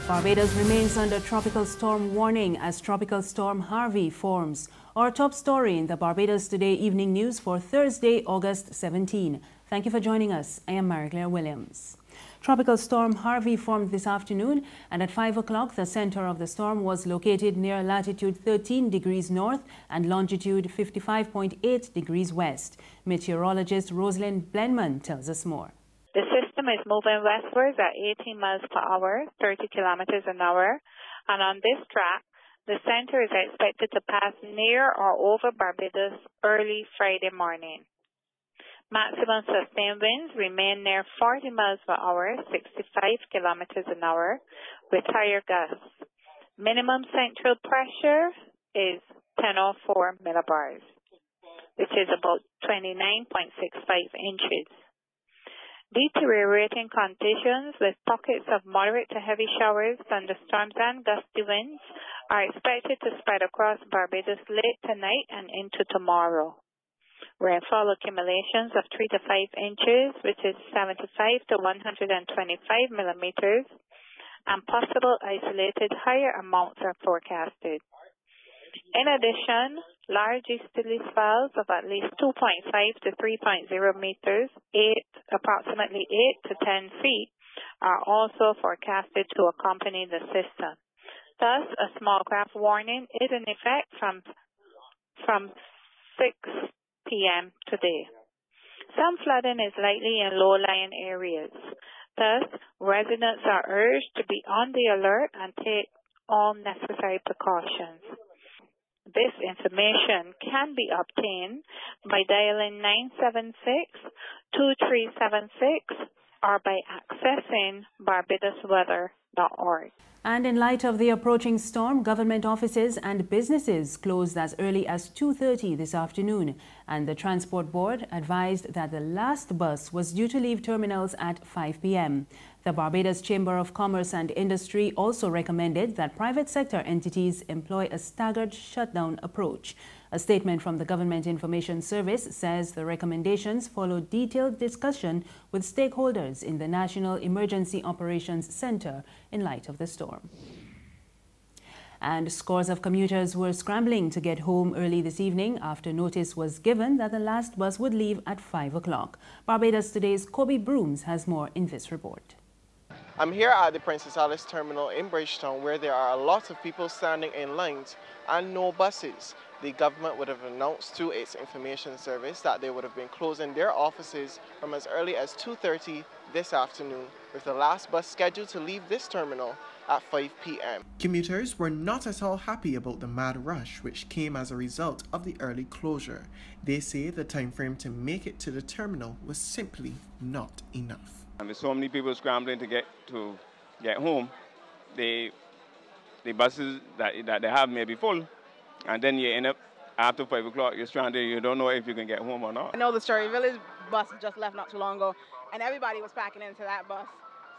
Barbados remains under tropical storm warning as Tropical Storm Harvey forms. Our top story in the Barbados Today evening news for Thursday, August 17. Thank you for joining us. I am Mary-Claire Williams. Tropical Storm Harvey formed this afternoon, and at 5 o'clock the center of the storm was located near latitude 13 degrees north and longitude 55.8 degrees west. Meteorologist Rosalind Blenman tells us more. The system is moving westwards at 18 miles per hour, 30 kilometers an hour, and on this track, the center is expected to pass near or over Barbados early Friday morning. Maximum sustained winds remain near 40 miles per hour, 65 kilometers an hour, with higher gusts. Minimum central pressure is 1004 millibars, which is about 29.65 inches. Deteriorating conditions with pockets of moderate to heavy showers, thunderstorms, and gusty winds are expected to spread across Barbados late tonight and into tomorrow. Rainfall accumulations of 3 to 5 inches, which is 75 to 125 millimeters, and possible isolated higher amounts are forecasted. In addition, large easterly swells of at least 2.5 to 3.0 meters, approximately 8 to 10 feet, are also forecasted to accompany the system. Thus, a small craft warning is in effect from 6 p.m. today. Some flooding is likely in low-lying areas. Thus, residents are urged to be on the alert and take all necessary precautions. This information can be obtained by dialing 976-2376 or by accessing barbadosweather.org. And in light of the approaching storm, government offices and businesses closed as early as 2:30 this afternoon, and the Transport Board advised that the last bus was due to leave terminals at 5 p.m. The Barbados Chamber of Commerce and Industry also recommended that private sector entities employ a staggered shutdown approach. A statement from the Government Information Service says the recommendations follow detailed discussion with stakeholders in the National Emergency Operations Center in light of the storm. And scores of commuters were scrambling to get home early this evening after notice was given that the last bus would leave at 5 o'clock. Barbados Today's Kobe Brooms has more in this report. I'm here at the Princess Alice Terminal in Bridgetown, where there are a lot of people standing in lines and no buses. The government would have announced to its information service that they would have been closing their offices from as early as 2:30 this afternoon, with the last bus scheduled to leave this terminal at 5 p.m. Commuters were not at all happy about the mad rush which came as a result of the early closure. They say the time frame to make it to the terminal was simply not enough. And with so many people scrambling to get home, the buses that they have may be full, and then you end up after 5 o'clock, you're stranded, you don't know if you can get home or not. I know the Story Village bus just left not too long ago, and everybody was packing into that bus.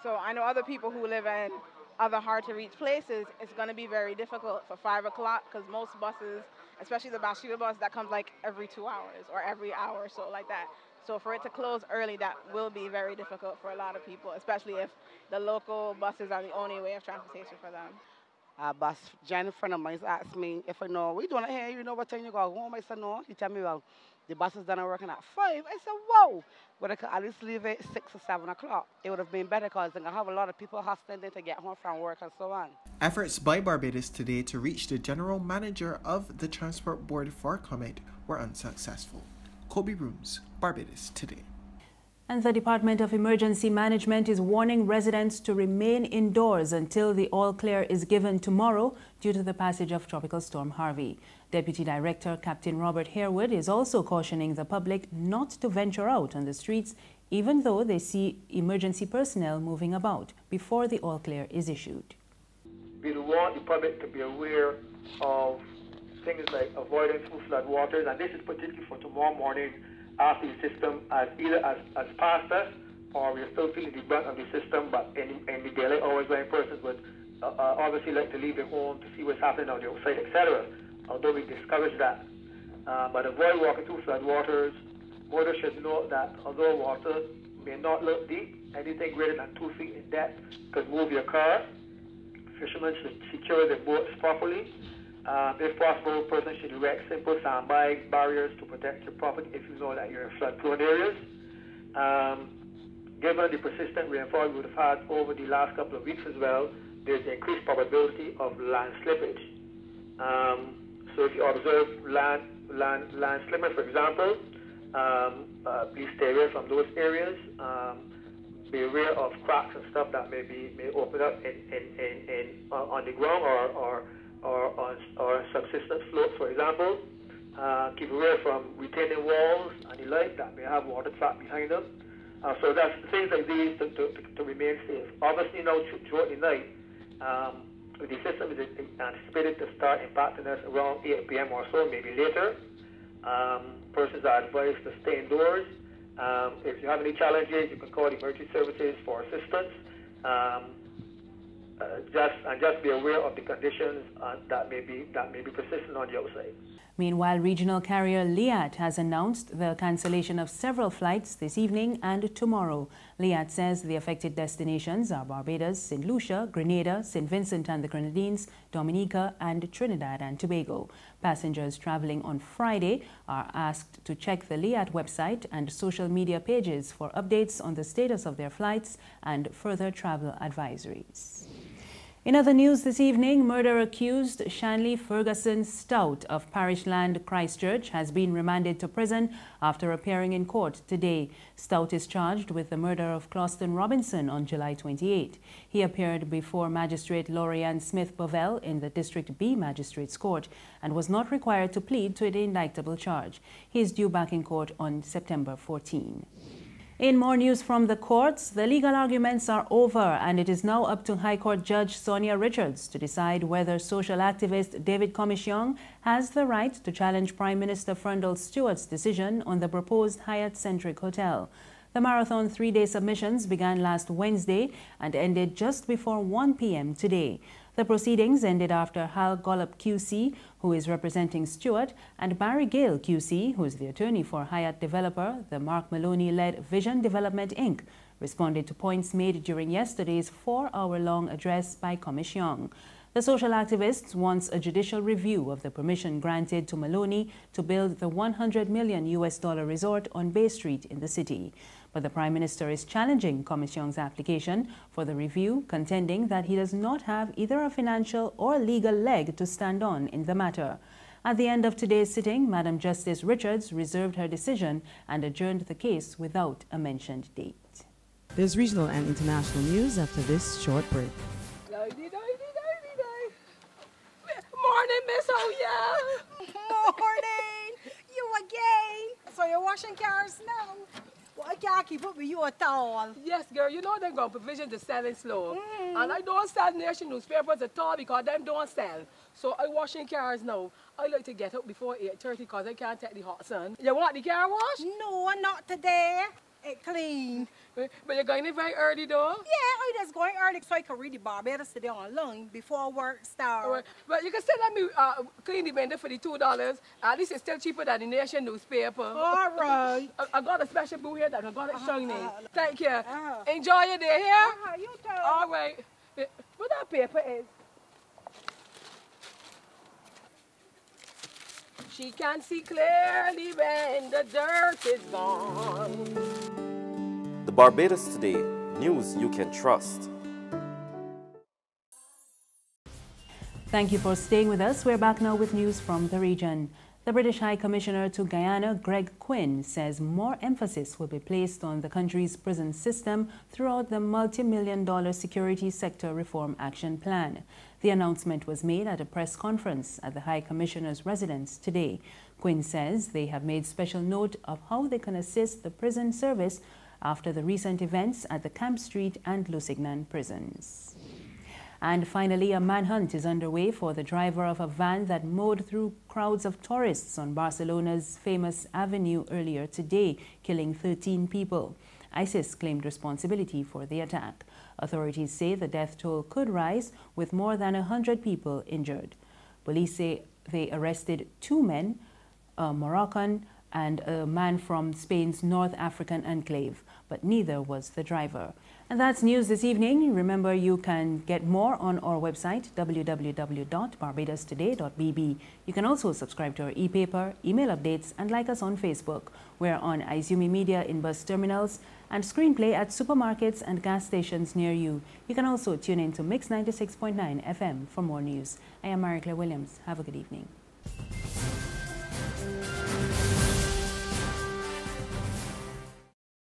So I know other people who live in other hard-to-reach places, it's going to be very difficult for 5 o'clock because most buses, especially the Bathsheba bus, that comes like every 2 hours or every hour or so like that. So for it to close early, that will be very difficult for a lot of people, especially if the local buses are the only way of transportation for them. Bus Jen, friend of mine, asked me if I know, we doing it here, you know what time you go home? I said, no. He tell me, well, the bus is done working at 5. I said, whoa. But I could at least leave it 6 or 7 o'clock. It would have been better because I have a lot of people hustling to get home from work and so on. Efforts by Barbados Today to reach the general manager of the Transport Board for comment were unsuccessful. Kobe Brooms, Barbados Today. And the Department of Emergency Management is warning residents to remain indoors until the all clear is given tomorrow due to the passage of Tropical Storm Harvey. Deputy Director Captain Robert Harewood is also cautioning the public not to venture out on the streets even though they see emergency personnel moving about before the all clear is issued. We want the public to be aware of things like avoiding full flood waters, and this is particularly for tomorrow morning after the system has passed us, or we're still feeling the brunt of the system, but in the daylight hours when persons would obviously like to leave their home to see what's happening on the outside, etc. Although we discourage that. But avoid walking through flood waters. Motorists should know that although water may not look deep, anything greater than 2 feet in depth could move your car. fishermen should secure their boats properly. If possible, persons should erect simple sandbag barriers to protect your property if you know that you're in flood-prone areas. Given the persistent rainfall we would have had over the last couple of weeks as well, there's an increased probability of land slippage. So if you observe land slippage, for example, please stay away from those areas. Be aware of cracks and stuff that may open up on the ground or subsistence slopes, for example. Keep away from retaining walls and the like that may have water trapped behind them. So that's things like these to remain safe. Obviously now throughout the night, the system is anticipated to start impacting us around 8 p.m. or so, maybe later. Persons are advised to stay indoors. If you have any challenges, you can call the emergency services for assistance. Just be aware of the conditions that may be persistent on the outside. Meanwhile, regional carrier Liat has announced the cancellation of several flights this evening and tomorrow. Liat says the affected destinations are Barbados, St. Lucia, Grenada, St. Vincent and the Grenadines, Dominica and Trinidad and Tobago. Passengers traveling on Friday are asked to check the Liat website and social media pages for updates on the status of their flights and further travel advisories. In other news this evening, murder-accused Shanley Ferguson Stout of Parish Land, Christchurch, has been remanded to prison after appearing in court today. Stout is charged with the murder of Closton Robinson on July 28. He appeared before Magistrate Lorianne Smith-Bovell in the District B Magistrates Court and was not required to plead to the indictable charge. He is due back in court on September 14. In more news from the courts, the legal arguments are over and it is now up to High Court Judge Sonia Richards to decide whether social activist David Comisiong has the right to challenge Prime Minister Frundle Stewart's decision on the proposed Hyatt-centric hotel. The marathon three-day submissions began last Wednesday and ended just before 1 p.m. today. The proceedings ended after Hal Gollop QC, who is representing Stewart, and Barry Gale QC, who is the attorney for Hyatt developer, the Mark Maloney-led Vision Development Inc., responded to points made during yesterday's 4-hour-long address by Comisiong. The social activists wants a judicial review of the permission granted to Maloney to build the $100 million resort on Bay Street in the city. But the Prime Minister is challenging Comisiong's application for the review, contending that he does not have either a financial or legal leg to stand on in the matter. At the end of today's sitting, Madam Justice Richards reserved her decision and adjourned the case without a mentioned date. There's regional and international news after this short break. Morning, Miss Oya. Morning. You again. So you're washing cars now? Well, I can't keep up with you at all. Yes, girl. You know they're going provision to selling slow. And I don't sell nation newspapers at all because them don't sell. So I washing cars now. I like to get up before 8:30 because I can't take the hot sun. You want the car wash? No, not today. It clean. But you're going in very early though? Yeah, I just going early so I can read the Barbados Today online before work starts. Right. But you can still let me clean the vendor for the $2. At least it's still cheaper than the nation newspaper. All right. I got a special boo here that I got it shiny. Thank you. Enjoy your day here. You too. All right. What that paper is? She can see clearly when the dirt is gone. The Barbados Today, news you can trust. Thank you for staying with us. We're back now with news from the region. The British High Commissioner to Guyana, Greg Quinn, says more emphasis will be placed on the country's prison system throughout the multi-million-dollar security sector reform action plan. The announcement was made at a press conference at the High Commissioner's residence today. Quinn says they have made special note of how they can assist the prison service after the recent events at the Camp Street and Lusignan prisons. And finally, a manhunt is underway for the driver of a van that mowed through crowds of tourists on Barcelona's famous avenue earlier today, killing 13 people. ISIS claimed responsibility for the attack. Authorities say the death toll could rise, with more than 100 people injured. Police say they arrested 2 men, a Moroccan and a man from Spain's North African enclave. but neither was the driver. And that's news this evening. Remember, you can get more on our website, www.barbadostoday.bb. You can also subscribe to our e-paper, email updates, and like us on Facebook. We're on Izumi Media in bus terminals and Screenplay at supermarkets and gas stations near you. You can also tune in to Mix 96.9 FM for more news. I am Marie Claire Williams. Have a good evening.